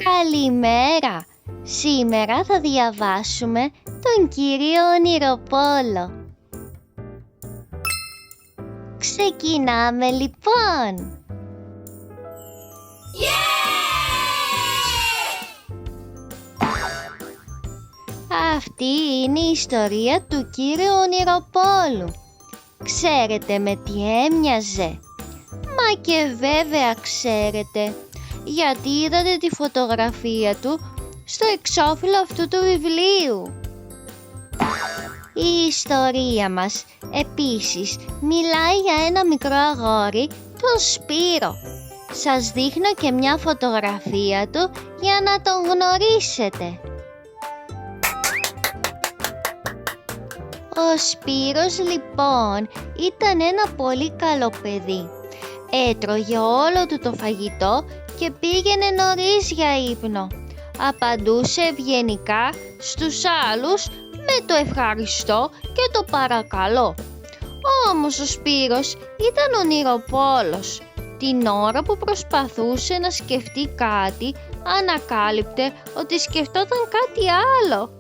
Καλημέρα! Σήμερα θα διαβάσουμε τον κύριο Ονειροπόλο. Ξεκινάμε λοιπόν! Αυτή είναι η ιστορία του κύριου Ονειροπόλου. Ξέρετε με τι έμοιαζε? Μα και βέβαια ξέρετε, γιατί είδατε τη φωτογραφία του στο εξώφυλλο αυτού του βιβλίου. Η ιστορία μας επίσης μιλάει για ένα μικρό αγόρι, τον Σπύρο. Σας δείχνω και μια φωτογραφία του για να τον γνωρίσετε. Ο Σπύρος λοιπόν ήταν ένα πολύ καλό παιδί. Έτρωγε όλο του το φαγητό και πήγαινε νωρίς για ύπνο. Απαντούσε ευγενικά στους άλλους με το ευχαριστώ και το παρακαλώ. Όμως ο Σπύρος ήταν ονειροπόλος. Την ώρα που προσπαθούσε να σκεφτεί κάτι, ανακάλυπτε ότι σκεφτόταν κάτι άλλο.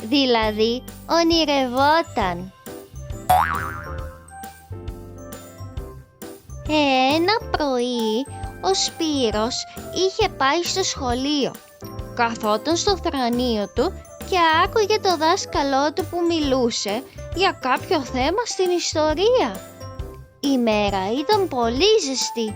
Δηλαδή, ονειρευόταν. Ένα πρωί, ο Σπύρος είχε πάει στο σχολείο. Καθόταν στο θρανείο του και άκουγε το δάσκαλό του που μιλούσε για κάποιο θέμα στην ιστορία. Η μέρα ήταν πολύ ζεστή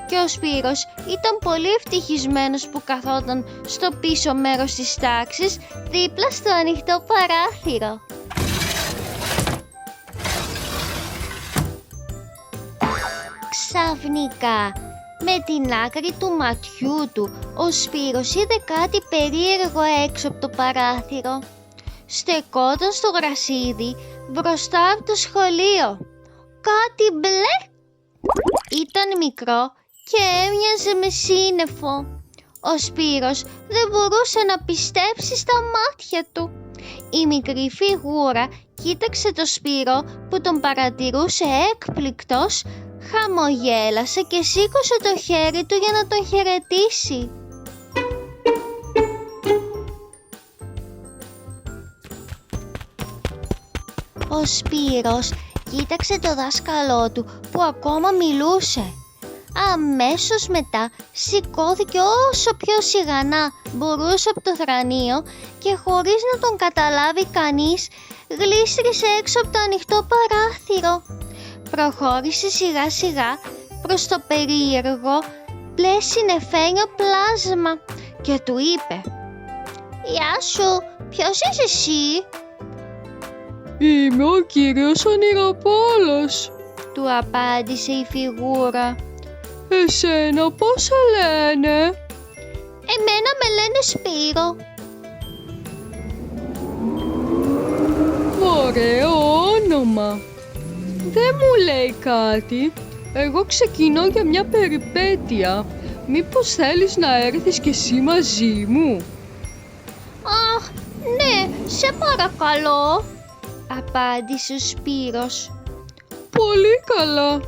και ο Σπύρος ήταν πολύ ευτυχισμένος που καθόταν στο πίσω μέρος της τάξης δίπλα στο ανοιχτό παράθυρο. Ξαφνικά, με την άκρη του ματιού του, ο Σπύρος είδε κάτι περίεργο έξω από το παράθυρο. Στεκόταν στο γρασίδι μπροστά από το σχολείο. Κάτι μπλε. Ήταν μικρό και έμοιαζε με σύννεφο. Ο Σπύρος δεν μπορούσε να πιστέψει στα μάτια του. Η μικρή φιγούρα κοίταξε το Σπύρο που τον παρατηρούσε έκπληκτος, χαμογέλασε και σήκωσε το χέρι του για να τον χαιρετήσει. Ο Σπύρος κοίταξε το δάσκαλό του που ακόμα μιλούσε. Αμέσως μετά σηκώθηκε όσο πιο σιγανά μπορούσε από το θρανείο και χωρίς να τον καταλάβει κανείς γλίστρισε έξω από το ανοιχτό παράθυρο. Προχώρησε σιγά σιγά προς το περίεργο μπλε συννεφένιο πλάσμα και του είπε «Γεια σου, ποιος είσαι εσύ?» «Είμαι ο κύριος Ονειροπόλος», του απάντησε η φιγούρα. «Εσένα πώς σε λένε?» «Εμένα με λένε Σπύρο». «Ωραίο όνομα. Δεν μου λέει κάτι. Εγώ ξεκινώ για μια περιπέτεια. Μήπως θέλεις να έρθεις κι εσύ μαζί μου?» «Αχ, ναι, σε παρακαλώ», απάντησε ο Σπύρος. «Πολύ καλά»,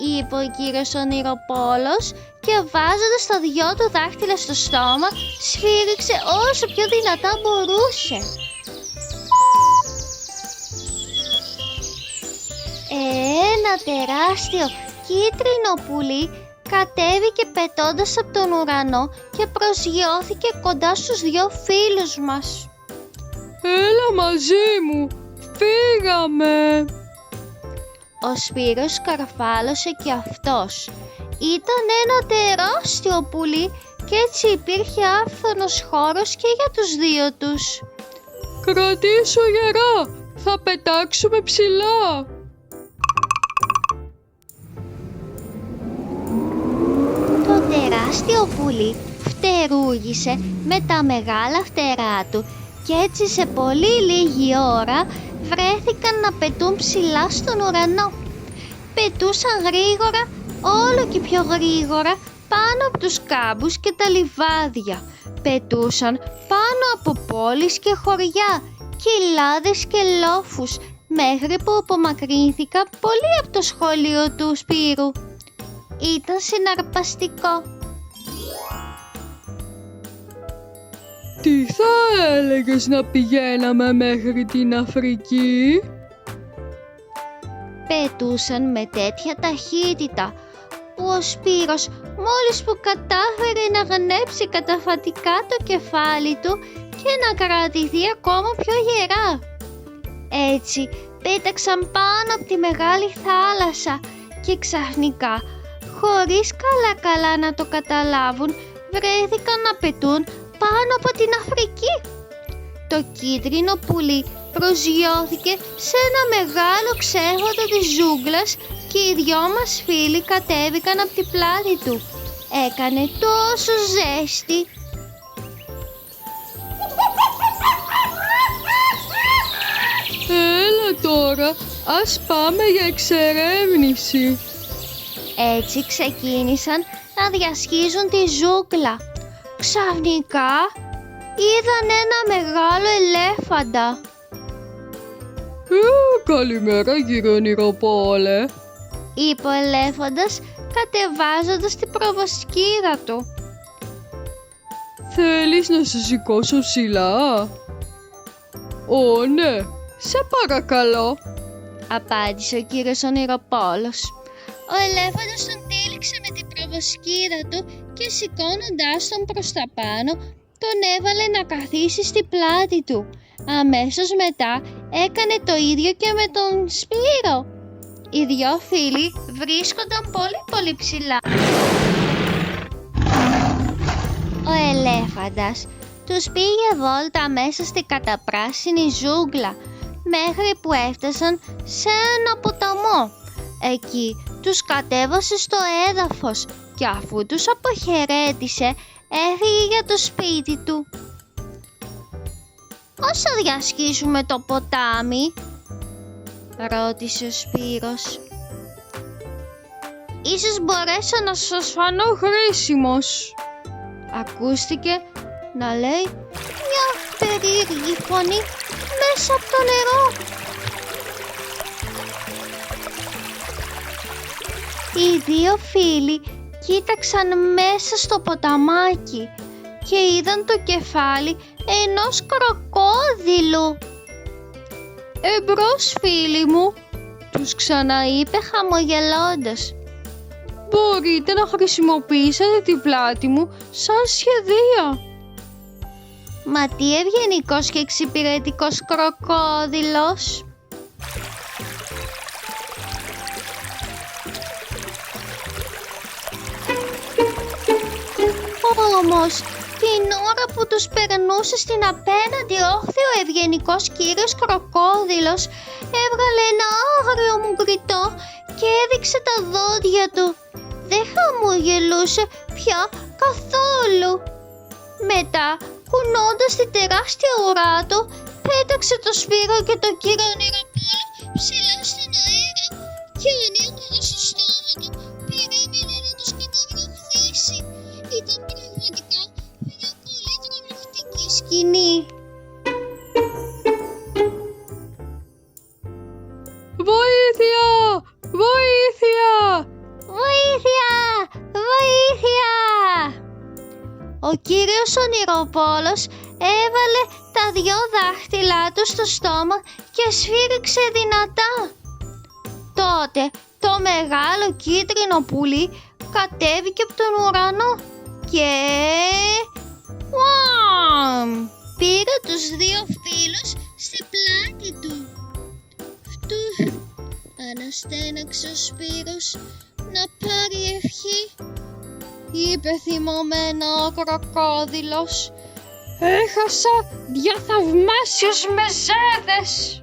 είπε ο κύριος Ονειροπόλος και βάζοντας τα δυο του δάχτυλα στο στόμα σφύριξε όσο πιο δυνατά μπορούσε. Ένα τεράστιο κίτρινο πουλί κατέβηκε πετώντας από τον ουρανό και προσγειώθηκε κοντά στους δυο φίλους μας. «Έλα μαζί μου, φύγαμε!» Ο Σπύρος καρφάλωσε και αυτός. Ήταν ένα τεράστιο πουλί και έτσι υπήρχε άφθονος χώρος και για τους δύο τους. «Κρατήσου γερά, θα πετάξουμε ψηλά!» Το τεράστιο πουλί φτερούγησε με τα μεγάλα φτερά του και έτσι σε πολύ λίγη ώρα βρέθηκαν να πετούν ψηλά στον ουρανό. Πετούσαν γρήγορα, όλο και πιο γρήγορα, πάνω από τους κάμπους και τα λιβάδια. Πετούσαν πάνω από πόλεις και χωριά, κοιλάδες και λόφους, μέχρι που απομακρύνθηκαν πολύ από το σχολείο του Σπύρου. Ήταν συναρπαστικό. Τι θα έλεγες να πηγαίναμε μέχρι την Αφρική? Πετούσαν με τέτοια ταχύτητα που ο Σπύρος μόλις που κατάφερε να γνέψει καταφατικά το κεφάλι του και να κρατηθεί ακόμα πιο γερά. Έτσι πέταξαν πάνω από τη μεγάλη θάλασσα και ξαφνικά, χωρίς καλά να το καταλάβουν, βρέθηκαν να πετούν πάνω από την Αφρική. Το κίτρινο πουλί προσγειώθηκε σε ένα μεγάλο ξέφωτο της ζούγκλας και οι δυο μας φίλοι κατέβηκαν από την πλάτη του. Έκανε τόσο ζέστη. Έλα τώρα, ας πάμε για εξερεύνηση. Έτσι ξεκίνησαν να διασχίζουν τη ζούγκλα. Ξαφνικά είδαν ένα μεγάλο ελέφαντα. Καλημέρα κύριε ονειροπόλε, είπε ο ελέφαντας κατεβάζοντας την προβοσκίδα του. θέλεις να σε σηκώσω ψηλά? Ω ναι, σε παρακαλώ. Απάντησε ο κύριος ονειροπόλος. Ο ελέφαντας τον τύλιξε με την προβοσκίδα του και σηκώνοντάς τον προς τα πάνω, τον έβαλε να καθίσει στη πλάτη του. Αμέσως μετά έκανε το ίδιο και με τον Σπύρο. Οι δυο φίλοι βρίσκονταν πολύ ψηλά. Ο ελέφαντας τους πήγε βόλτα μέσα στη καταπράσινη ζούγκλα μέχρι που έφτασαν σε ένα ποταμό. Εκεί τους κατέβασε στο έδαφος και αφού τους αποχαιρέτησε έφυγε για το σπίτι του. «Πώς θα διασχίσουμε το ποτάμι?» ρώτησε ο Σπύρος. «Ίσως μπορέσω να σας φανώ χρήσιμος», ακούστηκε να λέει μια περίεργη φωνή μέσα από το νερό. Οι δύο φίλοι κοίταξαν μέσα στο ποταμάκι και είδαν το κεφάλι ενός κροκόδιλου. «Εμπρός φίλοι μου», τους ξαναείπε χαμογελώντας. «Μπορείτε να χρησιμοποιήσετε την πλάτη μου σαν σχεδία». «Μα τι ευγενικός και εξυπηρετικός κροκόδιλος!» Όμως, την ώρα που τους περνούσε στην απέναντι όχθη ο ευγενικός κύριος κροκόδιλος έβγαλε ένα άγριο μουγκριτό και έδειξε τα δόντια του. Δεν χαμογελούσε πια καθόλου. Μετά, κουνώντας την τεράστια ουρά του, πέταξε το Σπύρο και το κύριο ονειροπόλο ψηλά στον αέρα και ανοίγοντας το στόμα του περίμενε να τους καταβροχθήσει. Ήταν πραγματικά μια πολύ τρομακτική σκηνή. «Βοήθεια! Βοήθεια! Βοήθεια! Βοήθεια!» Ο κύριος ονειροπόλος έβαλε τα δυο δάχτυλά του στο στόμα και σφύριξε δυνατά. Τότε το μεγάλο κίτρινο πουλί κατέβηκε από τον ουρανό και πήρε τους δύο φίλους στην πλάτη του. Φτου, αναστέναξε ο Σπύρος να πάρει ευχή. Είπε θυμωμένα ο κροκόδιλος. Έχασα δυο θαυμάσιους μεζέδες.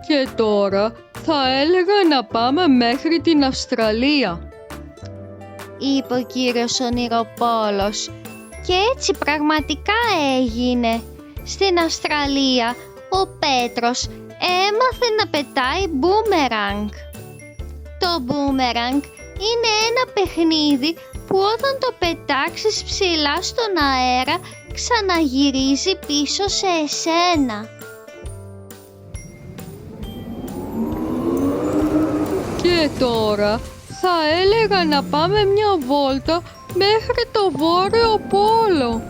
Και τώρα θα έλεγα να πάμε μέχρι την Αυστραλία, είπε ο κύριος ονειροπόλος. Και έτσι πραγματικά έγινε. Στην Αυστραλία ο Πέτρος έμαθε να πετάει μπούμεραγκ. Το μπούμεραγκ είναι ένα παιχνίδι που όταν το πετάξεις ψηλά στον αέρα ξαναγυρίζει πίσω σε εσένα. και τώρα θα έλεγα να πάμε μια βόλτα μέχρι το Βόρειο Πόλο.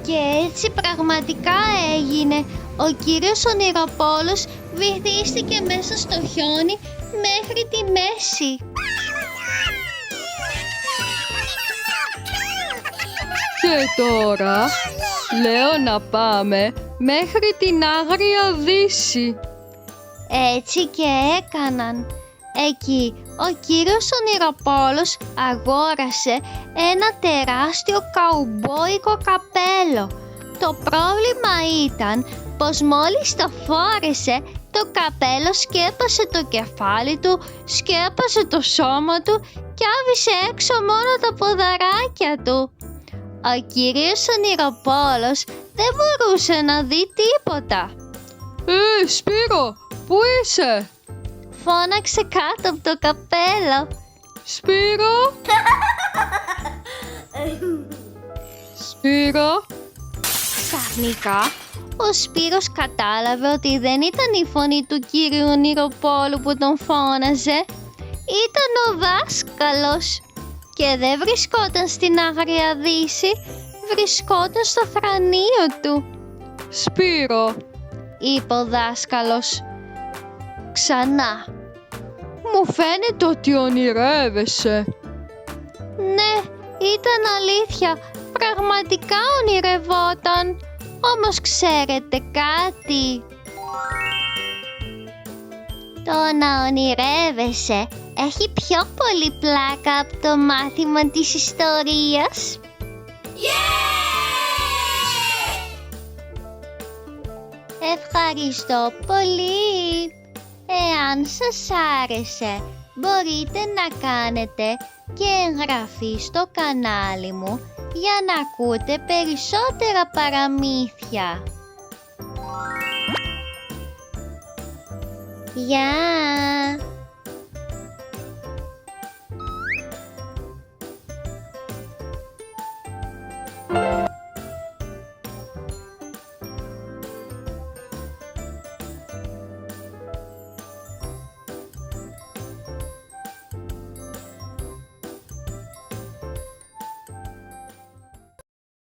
Και έτσι πραγματικά έγινε. Ο κύριος Ονειροπόλος βυθίστηκε μέσα στο χιόνι μέχρι τη μέση. Και τώρα λέω να πάμε μέχρι την Άγρια Δύση. Έτσι και έκαναν. Εκεί ο κύριος Ονειροπόλος αγόρασε ένα τεράστιο καουμπόικο καπέλο. Το πρόβλημα ήταν πως μόλις το φόρεσε, το καπέλο σκέπασε το κεφάλι του, σκέπασε το σώμα του και άφησε έξω μόνο τα ποδαράκια του. Ο κύριος Ονειροπόλος δεν μπορούσε να δει τίποτα. Σπύρο, πού είσαι? Φώναξε κάτω από το καπέλο. Σπύρο! Σπύρο! Ξαφνικά, ο Σπύρος κατάλαβε ότι δεν ήταν η φωνή του κύριου Ονειροπόλου που τον φώναζε. Ήταν ο δάσκαλος και δεν βρισκόταν στην Άγρια Δύση, βρισκόταν στο θρανείο του. Σπύρο! Είπε ο δάσκαλος ξανά. Μου φαίνεται ότι ονειρεύεσαι. Ναι, ήταν αλήθεια. Πραγματικά ονειρευόταν. Όμως ξέρετε κάτι? Το να ονειρεύεσαι έχει πιο πολύ πλάκα από το μάθημα της ιστορίας. Ευχαριστώ πολύ. Εάν σας άρεσε, μπορείτε να κάνετε και εγγραφή στο κανάλι μου για να ακούτε περισσότερα παραμύθια. Γεια!